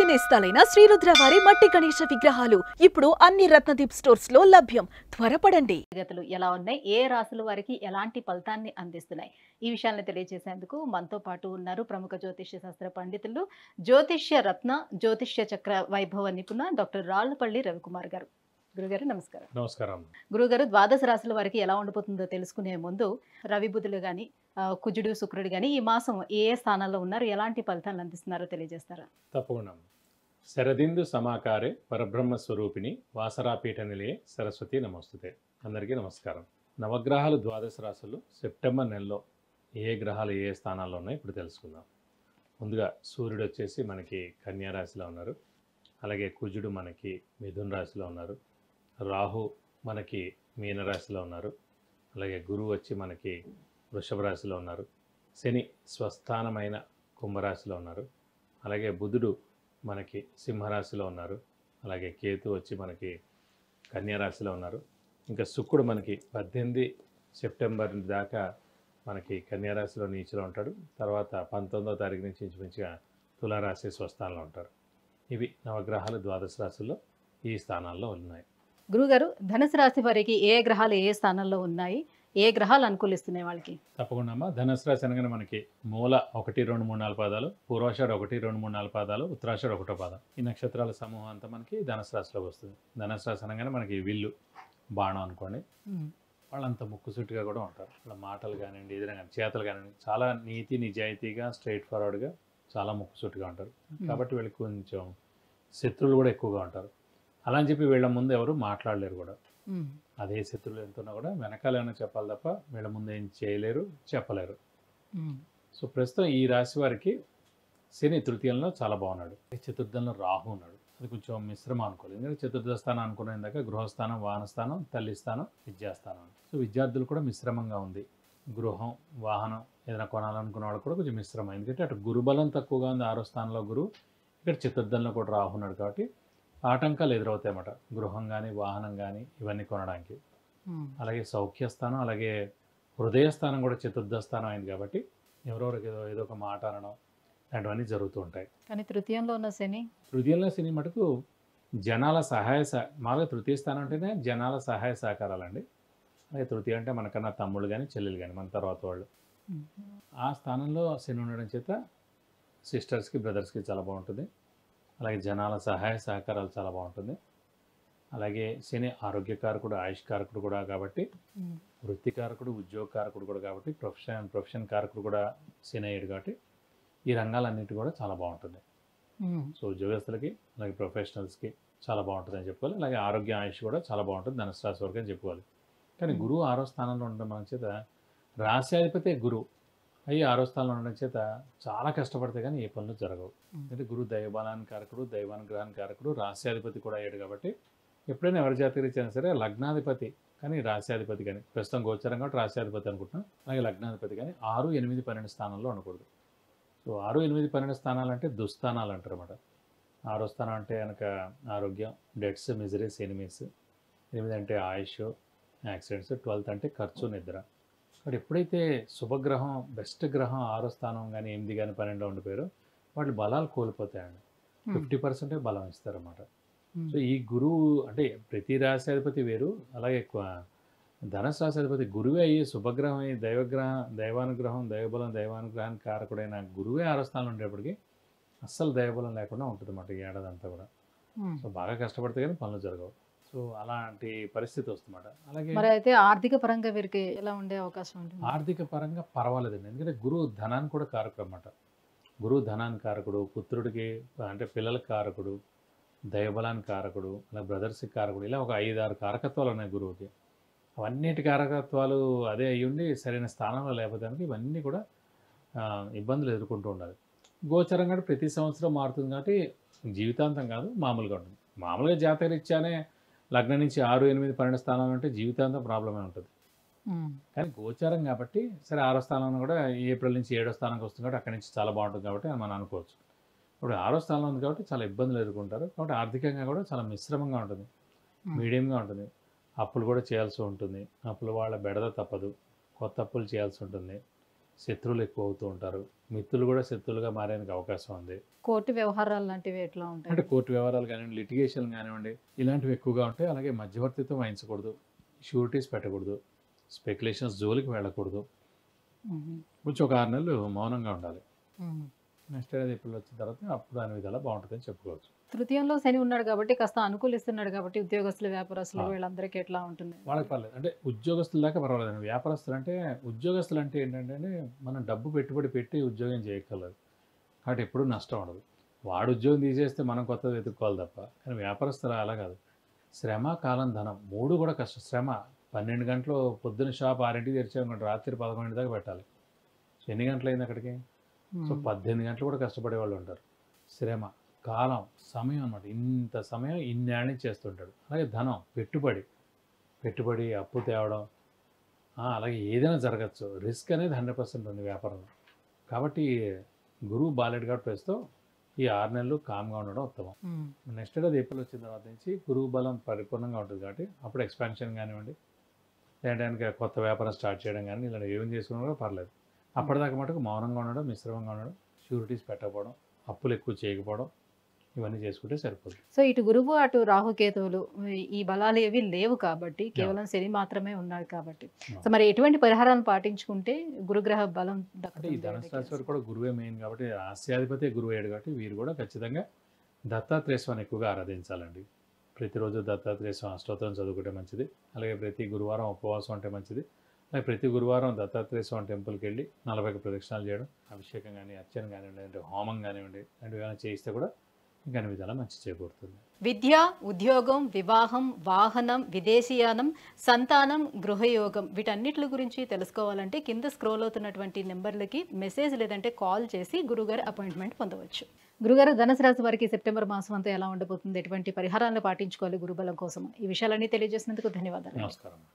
పూర్తి నేస్తాలైన శ్రీరుద్ర వారి మట్టి గణేశ విగ్రహాలు ఇప్పుడు అన్ని రత్నదీప్ స్టోర్స్ లో లభ్యం. త్వరపడండి. గతులు ఎలా ఉన్నాయి, ఏ రాశుల వారికి ఎలాంటి ఫలితాన్ని అందిస్తున్నాయి, ఈ విషయాలను తెలియజేసేందుకు మనతో పాటు ఉన్నారు ప్రముఖ జ్యోతిష్య శాస్త్ర పండితులు, జ్యోతిష్య రత్న, జ్యోతిష్య చక్ర వైభవ నిపుణ డాక్టర్ రాళ్లపల్లి రవికుమార్ గారు. గురుగారు నమస్కారం. నమస్కారం. గురుగారు, ద్వాదశ రాశుల వారికి ఎలా ఉండబోతుందో తెలుసుకునే ముందు రవి బుధులు గాని, కుజుడు శుక్రుడు గాని ఈ మాసం ఏ స్థానాల్లో ఉన్నారు, ఎలాంటి ఫలితాలను అందిస్తున్నారో తెలియజేస్తారా? తప్పకుండా. శరదిందు సమాకారే పరబ్రహ్మ స్వరూపిణి వాసరాపీఠ నిలయే సరస్వతి నమస్తుతే. అందరికీ నమస్కారం. నవగ్రహాలు ద్వాదశ రాశులు సెప్టెంబర్ నెలలో ఏ గ్రహాలు ఏ స్థానాల్లో ఉన్నాయో ఇప్పుడు తెలుసుకుందాం. ముందుగా సూర్యుడు వచ్చేసి మనకి కన్యా రాశిలో ఉన్నారు. అలాగే కుజుడు మనకి మిథున రాశిలో ఉన్నారు. రాహు మనకి మీనరాశిలో ఉన్నారు. అలాగే గురువు వచ్చి మనకి వృషభ రాశిలో ఉన్నారు. శని స్వస్థానమైన కుంభరాశిలో ఉన్నారు. అలాగే బుధుడు మనకి సింహరాశిలో ఉన్నారు. అలాగే కేతు వచ్చి మనకి కన్యా రాశిలో ఉన్నారు. ఇంకా శుక్రుడు మనకి 18 సెప్టెంబర్ దాకా మనకి కన్యా రాశిలో నీచిలో ఉంటాడు. తర్వాత 19వ తారీఖు నుంచి ఇంచుమించుగా తులారాశి స్వస్థానంలో ఉంటారు. ఇవి నవగ్రహాలు ద్వాదశ రాశుల్లో ఈ స్థానాల్లో ఉన్నాయి. గురుగారు, ధనుసు రాశి వారికి ఏ గ్రహాలు ఏ స్థానంలో ఉన్నాయి, ఏ గ్రహాలు అనుకూలిస్తున్నాయి వాళ్ళకి? తప్పకుండా అమ్మా. ధనుసు రాశి అనగానే మనకి మూల 1, 2, 3, 4 పాదాలు, పూర్వాషాఢ 1, 2, 3, 4 పాదాలు, ఉత్తరాషాఢ 1వ పాదం. ఈ నక్షత్రాల సమూహం అంతా మనకి ధనుసు రాశిలోకి వస్తుంది. ధనుసు రాశి అనగానే మనకి విల్లు, బాణం అనుకోండి. వాళ్ళంత ముక్కుసూటిగా కూడా ఉంటారు. వాళ్ళ మాటలు కానివ్వండి, ఏదైనా కానీ చేతలు కానివ్వండి, చాలా నీతి నిజాయితీగా స్ట్రైట్ ఫార్వర్డ్గా చాలా ముక్కుసూటిగా ఉంటారు. కాబట్టి వీళ్ళకి కొంచెం శత్రువులు కూడా ఎక్కువగా ఉంటారు. అలా అని చెప్పి వీళ్ళ ముందు ఎవరు మాట్లాడలేరు కూడా. అదే శత్రువులు ఎంతున్నా కూడా వెనకాల ఏమైనా చెప్పాలి తప్ప వీళ్ళ ముందు ఏం చేయలేరు, చెప్పలేరు. సో ప్రస్తుతం ఈ రాశి వారికి శని తృతీయంలో చాలా బాగున్నాడు. చతుర్థంలో రాహు ఉన్నాడు. అది కొంచెం మిశ్రమం అనుకోలేదు. ఎందుకంటే చతుర్థ స్థానం అనుకున్న ఇందాక గృహస్థానం, వాహనస్థానం, తల్లి స్థానం, విద్యాస్థానం. సో విద్యార్థులు కూడా మిశ్రమంగా ఉంది. గృహం, వాహనం ఏదైనా కొనాలనుకున్న వాళ్ళు కూడా కొంచెం మిశ్రమం. ఎందుకంటే అటు గురుబలం తక్కువగా ఉంది 6వ స్థానంలో గురువు, ఇక్కడ చతుర్థంలో కూడా రాహు ఉన్నాడు. కాబట్టి ఆటంకాలు ఎదురవుతాయి అన్నమాట. గృహం కానీ, వాహనం కానీ ఇవన్నీ కొనడానికి. అలాగే సౌఖ్యస్థానం, అలాగే హృదయస్థానం కూడా చతుర్థ స్థానం అయింది. కాబట్టి ఎవరెవరికి ఏదో ఒక మాట అనడం ఇలాంటివన్నీ జరుగుతూ ఉంటాయి. కానీ తృతీయంలో ఉన్న శని, తృతీయంలో శని మటుకు జనాల సహాయ మామూలుగా తృతీయ స్థానం అంటేనే జనాల సహాయ సహకారాలండి. అలాగే తృతీయ అంటే మనకన్నా తమ్ముళ్ళు కానీ, చెల్లెలు కానీ, మన తర్వాత వాళ్ళు. ఆ స్థానంలో శని ఉండడం చేత సిస్టర్స్కి, బ్రదర్స్కి చాలా బాగుంటుంది. అలాగే జనాల సహాయ సహకారాలు చాలా బాగుంటుంది. అలాగే శని ఆరోగ్యకారకుడు, ఆయుష్కారకుడు కూడా కాబట్టి, వృత్తికారకుడు, ఉద్యోగకారకుడు కూడా కాబట్టి, ప్రొఫెషన్ కారకుడు కూడా శని అయ్యాడు. కాబట్టి ఈ రంగాలన్నిటి కూడా చాలా బాగుంటుంది. సో ఉద్యోగస్తులకి, అలాగే ప్రొఫెషనల్స్కి చాలా బాగుంటుంది అని చెప్పుకోవాలి. అలాగే ఆరోగ్య ఆయుష్ కూడా చాలా బాగుంటుంది ధనుసు రాశి వరకు అని చెప్పుకోవాలి. కానీ గురువు 6వ స్థానంలో ఉండడం మన చేత, రాశ్యాధిపతి గురువు అయ్యి 6వ స్థానంలో ఉండడం చేత చాలా కష్టపడితే కానీ ఏ పనులు జరగవు. అంటే గురువు దైవబలానికి కారకుడు, దైవానుగ్రహానికి కారకుడు, రాశ్యాధిపతి కూడా అయ్యాడు. కాబట్టి ఎప్పుడైనా ఎవరి జాతక రీత్యా సరే లగ్నాధిపతి కానీ, రాశ్యాధిపతి కానీ, ప్రస్తుతం గోచరం కాబట్టి రాశ్యాధిపతి అనుకుంటున్నాం. అలాగే లగ్నాధిపతి కానీ 6, 8, 12 స్థానంలో ఉండకూడదు. సో 6, 8, 12 స్థానాలు అంటే దుస్థానాలు అంటారు అన్నమాట. 6వ స్థానం అంటే కనుక ఆరోగ్యం, డెట్స్, మిజరీస్, ఎనిమీస్. 8 అంటే ఆయుష్, యాక్సిడెంట్స్. 12th అంటే ఖర్చు, నిద్ర. కాబట్టి ఎప్పుడైతే శుభగ్రహం, బెస్ట్ గ్రహం 6వ స్థానం కానీ, 8 కానీ, 12 ఉండిపోయారో వాళ్ళు బలాలు కోల్పోతాయండి. 50% బలం ఇస్తారన్నమాట. సో ఈ గురువు అంటే ప్రతి రాశ్యాధిపతి వేరు. అలాగే ధనుసు రాశ్యాధిపతి గురువే అయ్యి శుభగ్రహం అయ్యి దైవానుగ్రహం, దైవబలం, దైవానుగ్రహానికి కారకుడైన గురువే 6వ స్థానంలో ఉండేప్పటికీ అస్సలు దైవబలం లేకుండా ఉంటుంది అన్నమాట ఈ ఏడాది అంతా కూడా. సో బాగా కష్టపడితే కానీ పనులు జరగవు. సో అలాంటి పరిస్థితి వస్తుందన్నమాట. అలాగే మరి అయితే ఆర్థిక పరంగా వీరికి ఎలా ఉండే అవకాశం ఉంటుంది? ఆర్థిక పరంగా పర్వాలేదండి. ఎందుకంటే గురువు ధనాన్ని కూడా కారకుడు అన్నమాట. గురువు ధనానికి కారకుడు, పుత్రుడికి అంటే పిల్లలకి కారకుడు, దైవబలానికి కారకుడు, అలా బ్రదర్స్కి కారకుడు. ఇలా ఒక 5, 6 కారకత్వాలు ఉన్నాయి గురువుకి. అవన్నిటి కారకత్వాలు అదే అయ్యుండి సరైన స్థానంలో లేకపోతే ఇవన్నీ కూడా ఇబ్బందులు ఎదుర్కొంటూ ఉండాలి. గోచరం కూడా ప్రతి సంవత్సరం మారుతుంది కాబట్టి జీవితాంతం కాదు, మామూలుగా ఉంటుంది. మామూలుగా జాతకరీత్యానే లగ్నం నుంచి 6, 8, 12 స్థానాలు అంటే జీవితాంతం ప్రాబ్లమే ఉంటుంది. కానీ గోచారం కాబట్టి సరే 6వ స్థానంలో కూడా ఏప్రిల్ నుంచి 7వ స్థానానికి వస్తుంది కాబట్టి అక్కడి నుంచి చాలా బాగుంటుంది కాబట్టి మనం అనుకోవచ్చు. ఇప్పుడు 6వ స్థానంలో ఉంది కాబట్టి చాలా ఇబ్బందులు ఎదుర్కొంటారు. కాబట్టి ఆర్థికంగా కూడా చాలా మిశ్రమంగా ఉంటుంది, మీడియంగా ఉంటుంది. అప్పులు కూడా చేయాల్సి ఉంటుంది. అప్పుల వాళ్ళ బెడద తప్పదు, కొత్త అప్పులు చేయాల్సి ఉంటుంది. శత్రువులు ఎక్కువ అవుతూ ఉంటారు, మిత్రులు కూడా శత్రువులుగా మారేందుకు అవకాశం ఉంది. కోర్టు వ్యవహారాలు లాంటివి ఎట్లా ఉంటాయి? అంటే కోర్టు వ్యవహారాలు కానివ్వండి, లిటిగేషన్ కానివ్వండి, ఇలాంటివి ఎక్కువగా ఉంటాయి. అలాగే మధ్యవర్తిత్వం వహించకూడదు, షూరిటీస్ పెట్టకూడదు, స్పెక్యులేషన్స్ జోలికి వెళ్ళకూడదు. కొంచెం ఒక 6 నెలలు మౌనంగా ఉండాలి. నెక్స్ట్ ఏడాది ఏప్రిల్ వచ్చిన తర్వాత అప్పుడు దాని విధాలా బాగుంటుందని చెప్పుకోవచ్చు. తృతీయంలో శని ఉన్నాడు కాబట్టి కాస్త అనుకూలిస్తున్నాడు కాబట్టి ఉద్యోగస్తులు, వ్యాపారస్తులు వీళ్ళందరికీ ఎట్లా ఉంటుంది? వాళ్ళకి పర్లేదు. అంటే ఉద్యోగస్తుల దాకా పర్వాలేదండి. వ్యాపారస్తులు అంటే ఉద్యోగస్తులు అంటే ఏంటంటే మనం డబ్బు పెట్టుబడి పెట్టి ఉద్యోగం చేయగలరు కాబట్టి ఎప్పుడూ నష్టం ఉండదు. వాడు ఉద్యోగం తీసేస్తే మనం కొత్తది వెతుక్కోవాలి తప్ప. కానీ వ్యాపారస్తులు అలా కాదు. శ్రమ, కాలం, ధనం 3 కూడా కష్టం. శ్రమ 12 గంటలు పొద్దున్న షాప్ 6ంటికి తెరిచామనుకోండి, రాత్రి 11 దాకా పెట్టాలి. సో ఎన్ని గంటలు అయింది అక్కడికి? సో 18 గంటలు కూడా కష్టపడే వాళ్ళు ఉంటారు. శ్రమ, కాలం, సమయం అన్నమాట. ఇంత సమయం ఇన్నేళ్ళ నుంచి చేస్తుంటాడు. అలాగే ధనం, పెట్టుబడి అప్పు తేవడం, అలాగే ఏదైనా జరగచ్చు. రిస్క్ అనేది 100% ఉంది వ్యాపారంలో. కాబట్టి గురువు బాలేడు కాబట్టి ప్రస్తుతం ఈ 6 నెలలు కామ్గా ఉండడం ఉత్తమం. నెక్స్ట్ ఏడాది ఏప్రిల్ వచ్చిన తర్వాత నుంచి గురువు బలం పరిపూర్ణంగా ఉంటుంది కాబట్టి అప్పుడు ఎక్స్పాన్షన్ కానివ్వండి, లేదంటే కొత్త వ్యాపారం స్టార్ట్ చేయడం కానీ ఇలా ఏం చేసుకున్నా కూడా పర్లేదు. అప్పటిదాకా మటుకు మౌనంగా ఉండడం, మిశ్రమంగా ఉండడం, షూరిటీస్ పెట్టకపోవడం, అప్పులు ఎక్కువ చేయకపోవడం, ఇవన్నీ చేసుకుంటే సరిపోతుంది. సో ఇటు గురువు అటు రాహుకేతువులు ఈ బలాలు ఏవి లేవు కాబట్టి, కేవలం శని మాత్రమే ఉన్నాడు కాబట్టి, సో మరి ఎటువంటి పరిహారాలను పాటించుకుంటే గురుగ్రహ బలం అంటే ఈ దక్కుతుంది? ధనుసు రాశి వారు కూడా గురువే మెయిన్ కాబట్టి, రాశ్యాధిపతి గురువు అయ్యాడు కాబట్టి వీరు కూడా ఖచ్చితంగా దత్తాత్రేయ స్వామిని ఎక్కువగా ఆరాధించాలండి. ప్రతిరోజు దత్తాత్రేయ స్వామి అష్టోత్తరం చదువుకుంటే మంచిది. అలాగే ప్రతి గురువారం ఉపవాసం అంటే మంచిది. అలాగే ప్రతి గురువారం దత్తాత్రేయ స్వామి టెంపుల్కి వెళ్ళి 40 ప్రదక్షిణాలు చేయడం, అభిషేకం కానీ, అర్చన కానివ్వండి, అంటే హోమం కానివ్వండి, లాంటివి ఏమైనా చేయిస్తే కూడా ఇంకా అన్ని విధాలా మంచి చేకూరుతుంది. విద్య, ఉద్యోగం, వివాహం, వాహనం, విదేశీయానం, సంతానం, గృహయోగం వీటన్నిటి గురించి తెలుసుకోవాలంటే కింద స్క్రోల్ అవుతున్నటువంటి నెంబర్లకి మెసేజ్ లేదంటే కాల్ చేసి గురుగారు అపాయింట్మెంట్ పొందవచ్చు. గురుగారు, ధనుసు రాశి వారికి సెప్టెంబర్ మాసం అంతా ఎలా ఉండబోతుంది, ఎటువంటి పరిహారాలను పాటించుకోవాలి గురుబలం కోసం, ఈ విషయాలన్నీ తెలియజేసినందుకు ధన్యవాదాలు. నమస్కారం.